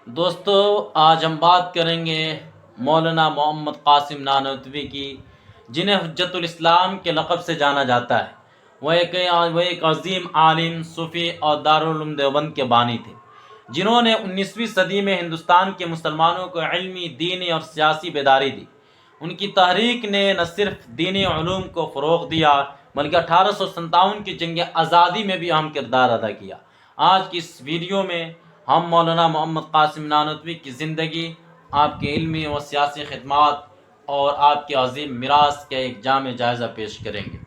دوستو، آج ہم بات کریں گے مولانا محمد قاسم نانوتوی کی، جنہیں حجت الاسلام کے لقب سے جانا جاتا ہے۔ وہ ایک عظیم عالم، صوفی اور دارالعلوم دیوبند کے بانی تھے، جنہوں نے 19ویں صدی میں ہندوستان کے مسلمانوں کو علمی، دینی اور سیاسی بیداری دی۔ ان کی تحریک نے نہ صرف دینی علوم کو فروغ دیا بلکہ 1857 کی جنگ آزادی میں بھی اہم کردار ادا کیا۔ آج کی اس ویڈیو میں ہم مولانا محمد قاسم نانوتوی کی زندگی، آپ کے علمی و سیاسی خدمات اور آپ کے عظیم میراث کا ایک جامع جائزہ پیش کریں گے۔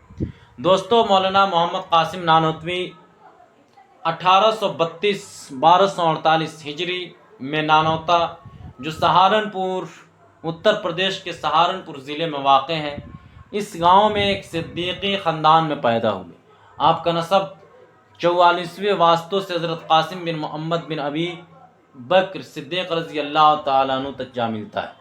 دوستو، مولانا محمد قاسم نانوتوی 1832 1248 ہجری میں نانوتا، جو سہارنپور اتر پردیش کے سہارنپور ضلع میں واقع ہے، اس گاؤں میں ایک صدیقی خاندان میں پیدا ہوئے۔ آپ کا نسب 44ویں واسطوں سے حضرت قاسم بن محمد بن ابی بکر صدیق رضی اللہ تعالیٰ عنہ تک جا ملتا ہے۔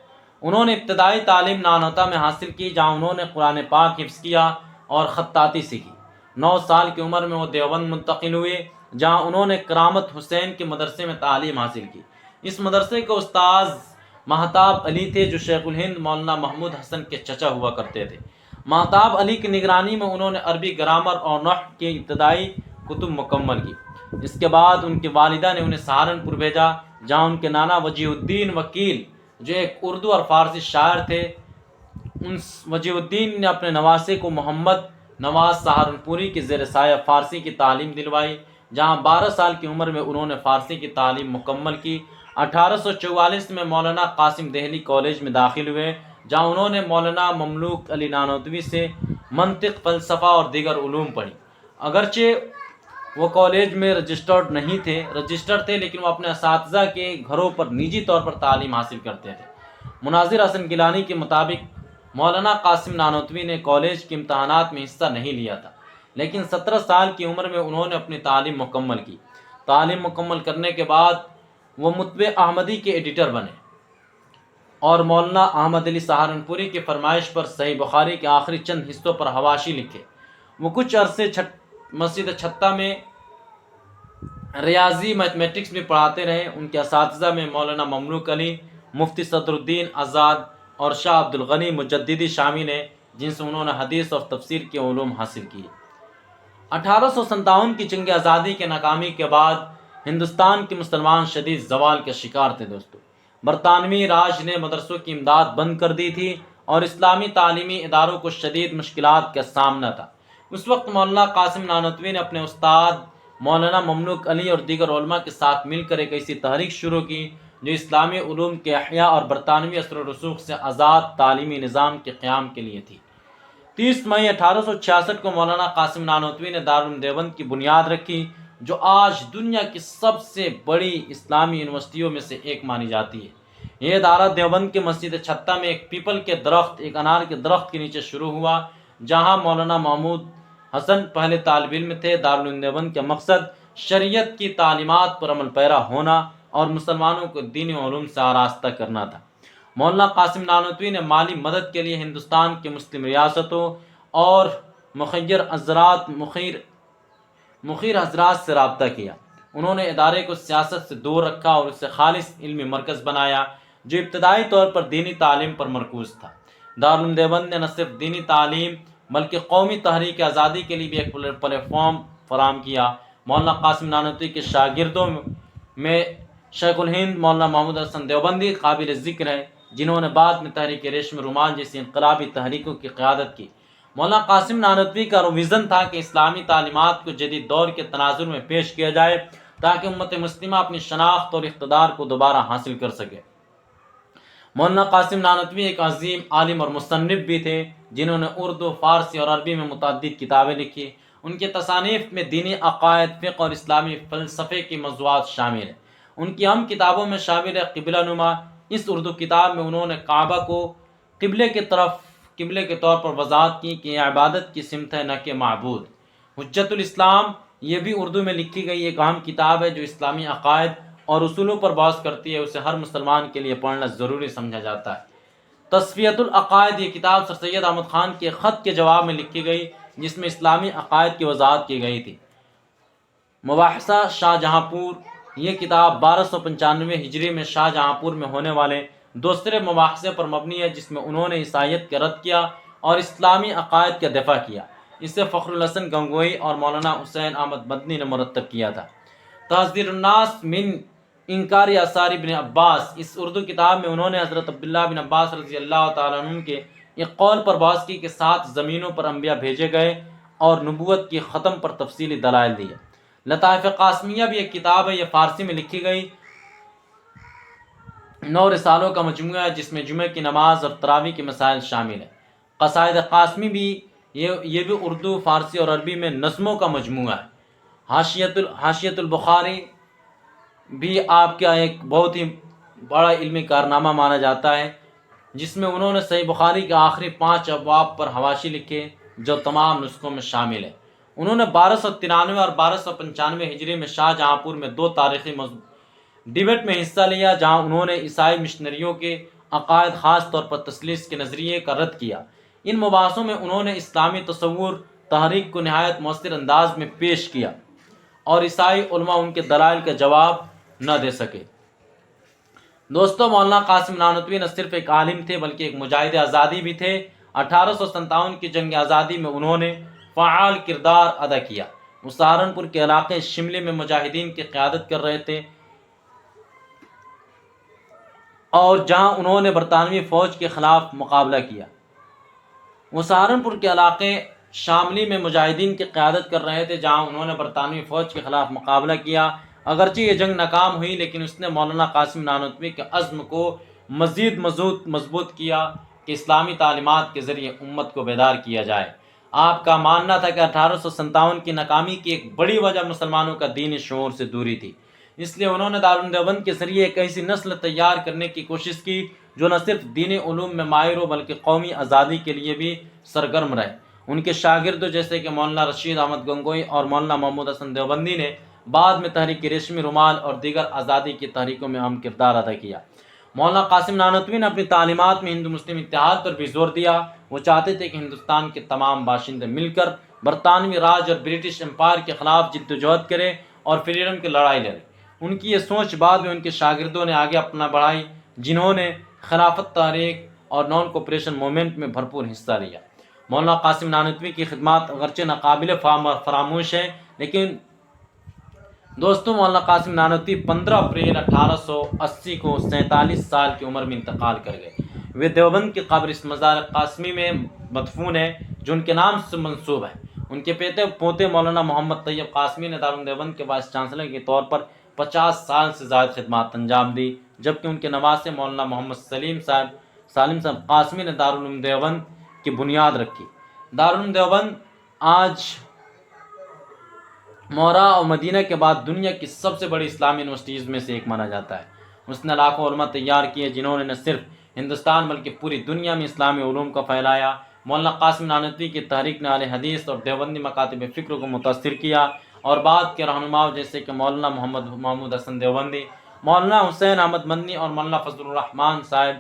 انہوں نے ابتدائی تعلیم نانوتا میں حاصل کی، جہاں انہوں نے قرآن پاک حفظ کیا اور خطاطی سیکھی۔ 9 سال کی عمر میں وہ دیوبند منتقل ہوئے، جہاں انہوں نے کرامت حسین کے مدرسے میں تعلیم حاصل کی۔ اس مدرسے کے استاذ مہتاب علی تھے، جو شیخ الہند مولانا محمود حسن کے چچا ہوا کرتے تھے۔ مہتاب علی کی نگرانی میں انہوں نے عربی گرامر اور نحو کی ابتدائی کتب مکمل کی۔ اس کے بعد ان کی والدہ نے انہیں سہارنپور بھیجا، جہاں ان کے نانا وجیہ الدین وکیل، جو ایک اردو اور فارسی شاعر تھے، ان وجیہ الدین نے اپنے نواسے کو محمد نواز سہارنپوری کے زیر سایہ فارسی کی تعلیم دلوائی، جہاں 12 سال کی عمر میں انہوں نے فارسی کی تعلیم مکمل کی۔ 1844 میں مولانا قاسم دہلی کالج میں داخل ہوئے، جہاں انہوں نے مولانا مملوک علی نانوتوی سے منطق، فلسفہ اور دیگر علوم پڑھی۔ اگرچہ وہ کالج میں رجسٹرڈ تھے، لیکن وہ اپنے اساتذہ کے گھروں پر نجی طور پر تعلیم حاصل کرتے تھے۔ مناظر حسن گیلانی کے مطابق مولانا قاسم نانوتوی نے کالج کے امتحانات میں حصہ نہیں لیا تھا، لیکن 17 سال کی عمر میں انہوں نے اپنی تعلیم مکمل کی۔ تعلیم مکمل کرنے کے بعد وہ مطبع احمدی کے ایڈیٹر بنے اور مولانا احمد علی سہارنپوری کی فرمائش پر صحیح بخاری کے آخری چند حصوں پر حواشی لکھے۔ وہ کچھ عرصے مسجد چھتہ میں ریاضی میتھمیٹکس بھی پڑھاتے رہے۔ ان کے اساتذہ میں مولانا مملوک علی، مفتی صدر الدین آزاد اور شاہ عبد الغنی مجددی شامل ہیں، جن سے انہوں نے حدیث اور تفسیر کے علوم حاصل کیے۔ 1857 کی جنگ آزادی کے ناکامی کے بعد ہندوستان کے مسلمان شدید زوال کے شکار تھے۔ دوستو، برطانوی راج نے مدرسوں کی امداد بند کر دی تھی اور اسلامی تعلیمی اداروں کو شدید مشکلات کا سامنا تھا۔ اس وقت مولانا قاسم نانوتوی نے اپنے استاد مولانا مملوک علی اور دیگر علماء کے ساتھ مل کر ایک ایسی تحریک شروع کی جو اسلامی علوم کے احیاء اور برطانوی اثر و رسوخ سے آزاد تعلیمی نظام کے قیام کے لیے تھی۔ 30 مئی 1866 کو مولانا قاسم نانوتوی نے دارالعلوم دیوبند کی بنیاد رکھی، جو آج دنیا کی سب سے بڑی اسلامی یونیورسٹیوں میں سے ایک مانی جاتی ہے۔ یہ ادارہ دیوبند کے مسجد چھتہ میں ایک انار کے درخت کے نیچے شروع ہوا، جہاں مولانا محمود حسن پہلے طالب علم تھے۔ دارالعلوم دیوبند کا مقصد شریعت کی تعلیمات پر عمل پیرا ہونا اور مسلمانوں کو دینی علوم سے آراستہ کرنا تھا۔ مولانا قاسم نانوتوی نے مالی مدد کے لیے ہندوستان کے مسلم ریاستوں اور مخیر حضرات سے رابطہ کیا۔ انہوں نے ادارے کو سیاست سے دور رکھا اور اسے خالص علمی مرکز بنایا، جو ابتدائی طور پر دینی تعلیم پر مرکوز تھا۔ دارالعلوم دیوبند نے نہ صرف دینی تعلیم بلکہ قومی تحریک آزادی کے لیے بھی ایک پلیٹ فارم فراہم کیا۔ مولانا قاسم نانوتوی کے شاگردوں میں شیخ الہند مولانا محمود حسن دیوبندی قابل ذکر ہے، جنہوں نے بعد میں تحریک ریشم رومال جیسی انقلابی تحریکوں کی قیادت کی۔ مولانا قاسم نانوتوی کا ویژن تھا کہ اسلامی تعلیمات کو جدید دور کے تناظر میں پیش کیا جائے تاکہ امت مسلمہ اپنی شناخت اور اقتدار کو دوبارہ حاصل کر سکے۔ مولانا قاسم نانوتوی ایک عظیم عالم اور مصنف بھی تھے، جنہوں نے اردو، فارسی اور عربی میں متعدد کتابیں لکھی۔ ان کی تصانیف میں دینی عقائد، فقہ اور اسلامی فلسفے کی موضوعات شامل ہیں۔ ان کی اہم کتابوں میں شامل ہے قبلہ نما۔ اس اردو کتاب میں انہوں نے کعبہ کو قبلے کے طور پر وضاحت کی کہ یہ عبادت کی سمت ہے، نہ کہ معبود۔ حجت الاسلام، یہ بھی اردو میں لکھی گئی ایک اہم کتاب ہے جو اسلامی عقائد اور اصولوں پر بحث کرتی ہے۔ اسے ہر مسلمان کے لیے پڑھنا ضروری سمجھا جاتا ہے۔ تصفیۃ العقائد، یہ کتاب سر سید احمد خان کے خط کے جواب میں لکھی گئی، جس میں اسلامی عقائد کی وضاحت کی گئی تھی۔ مباحثہ شاہ جہاں پور، یہ کتاب 1295 ہجری میں شاہ جہاں پور میں ہونے والے دوسرے مباحثے پر مبنی ہے، جس میں انہوں نے عیسائیت کا رد کیا اور اسلامی عقائد کا دفاع کیا۔ اسے فخر الحسن گنگوئی اور مولانا حسین احمد مدنی نے مرتب کیا تھا۔ تحذیر الناس من انکار آثار ابن عباس، اس اردو کتاب میں انہوں نے حضرت عبداللہ بن عباس رضی اللہ تعالیٰ عنہ کے ایک قول پر بحث کی کہ 7 زمینوں پر انبیاء بھیجے گئے اور نبوت کی ختم پر تفصیلی دلائل دیے۔ لطائف قاسمیہ بھی ایک کتاب ہے، یہ فارسی میں لکھی گئی 9 رسالوں کا مجموعہ ہے، جس میں جمعہ کی نماز اور تراویح کے مسائل شامل ہیں۔ قصائد قاسمی بھی یہ بھی اردو، فارسی اور عربی میں نظموں کا مجموعہ ہے۔ حاشیۃ البخاری بھی آپ کا ایک بہت ہی بڑا علمی کارنامہ مانا جاتا ہے، جس میں انہوں نے صحیح بخاری کے آخری 5 ابواب پر حواشی لکھے جو تمام نسخوں میں شامل ہیں۔ انہوں نے 1293 اور 1295 ہجری میں شاہ جہاں پور میں 2 تاریخی ڈیبیٹ میں حصہ لیا، جہاں انہوں نے عیسائی مشنریوں کے عقائد، خاص طور پر تثلیث کے نظریے کا رد کیا۔ ان مباحثوں میں انہوں نے اسلامی تصور تحریک کو نہایت مؤثر انداز میں پیش کیا اور عیسائی علماء ان کے دلائل کا جواب نہ دے سکے۔ دوستو، مولانا قاسم نانوتوی نہ صرف ایک عالم تھے بلکہ ایک مجاہد آزادی بھی تھے۔ 1857 کی جنگ آزادی میں انہوں نے فعال کردار ادا کیا۔ وہ سہارنپور کے علاقے شملے میں مجاہدین کی قیادت کر رہے تھے، اور جہاں انہوں نے برطانوی فوج کے خلاف مقابلہ کیا۔ وہ سہارنپور کے علاقے شاملی میں مجاہدین کی قیادت کر رہے تھے، جہاں انہوں نے برطانوی فوج کے خلاف مقابلہ کیا۔ اگرچہ یہ جنگ ناکام ہوئی، لیکن اس نے مولانا قاسم نانوتوی کے عزم کو مزید مضبوط کیا کہ اسلامی تعلیمات کے ذریعے امت کو بیدار کیا جائے۔ آپ کا ماننا تھا کہ 1857 کی ناکامی کی ایک بڑی وجہ مسلمانوں کا دینی شعور سے دوری تھی، اس لیے انہوں نے دارالعلوم دیوبند کے ذریعے ایک ایسی نسل تیار کرنے کی کوشش کی جو نہ صرف دینی علوم میں ماہر ہو بلکہ قومی آزادی کے لیے بھی سرگرم رہے۔ ان کے شاگردوں جیسے کہ مولانا رشید احمد گنگوئی اور مولانا محمود حسن دیوبندی نے بعد میں تحریک ریشمی رومال اور دیگر آزادی کی تحریکوں میں اہم کردار ادا کیا۔ مولانا قاسم نانوتوی نے اپنی تعلیمات میں ہندو مسلم اتحاد پر بھی زور دیا۔ وہ چاہتے تھے کہ ہندوستان کے تمام باشندے مل کر برطانوی راج اور برٹش امپائر کے خلاف جدوجہد کریں اور فریڈم کی لڑائی لڑیں۔ ان کی یہ سوچ بعد میں ان کے شاگردوں نے آگے اپنا بڑھائی، جنہوں نے خلافت تحریک اور نان کوپریشن موومنٹ میں بھرپور حصہ لیا۔ مولانا قاسم نانوتوی کی خدمات اگرچہ ناقابل فراموش ہیں، لیکن دوستوں، مولانا قاسم نانوتوی 15 اپریل 1880 کو 47 سال کی عمر میں انتقال کر گئے۔ وہ دیوبند کی قبر اس مزار قاسمی میں مدفون ہے جو ان کے نام سے منسوب ہے۔ ان کے پوتے مولانا محمد طیب قاسمی نے دارالعلوم دیوبند کے وائس چانسلر کے طور پر 50 سال سے زائد خدمات انجام دی، جبکہ ان کے نواسے مولانا محمد سالم صاحب قاسمی نے دارالعلوم دیوبند کی بنیاد رکھی۔ دارالعلوم دیوبند آج مورا اور مدینہ کے بعد دنیا کی سب سے بڑی اسلامی یونیورسٹیز میں سے ایک مانا جاتا ہے۔ اس نے لاکھوں علماء تیار کیے جنہوں نے نہ صرف ہندوستان بلکہ پوری دنیا میں اسلامی علوم کو پھیلایا۔ مولانا قاسم نانوتوی کی تحریک نے اہل حدیث اور دیوبندی مکاتب فکر کو متاثر کیا، اور بعد کے رہنماؤں جیسے کہ مولانا محمود حسن دیوبندی، مولانا حسین احمد مدنی اور مولانا فضل الرحمان صاحب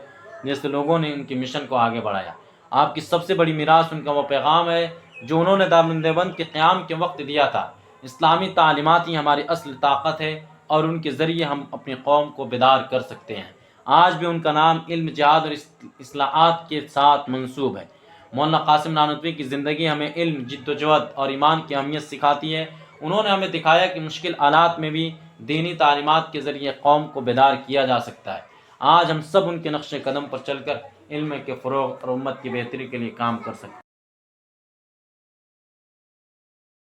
جیسے لوگوں نے ان کی مشن کو آگے بڑھایا۔ آپ کی سب سے بڑی میراث ان کا وہ پیغام ہے جو انہوں نے دارالعلوم دیوبند کے قیام کے وقت دیا تھا: اسلامی تعلیمات ہی ہماری اصل طاقت ہے اور ان کے ذریعے ہم اپنی قوم کو بیدار کر سکتے ہیں۔ آج بھی ان کا نام علم، جہاد اور اصلاحات کے ساتھ منسوب ہے۔ مولانا قاسم نانوتوی کی زندگی ہمیں علم، جدوجہد اور ایمان کی اہمیت سکھاتی ہے۔ انہوں نے ہمیں دکھایا کہ مشکل حالات میں بھی دینی تعلیمات کے ذریعے قوم کو بیدار کیا جا سکتا ہے۔ آج ہم سب ان کے نقش قدم پر چل کر علم کے فروغ اور امت کی بہتری کے لیے کام کر سکتے ہیں۔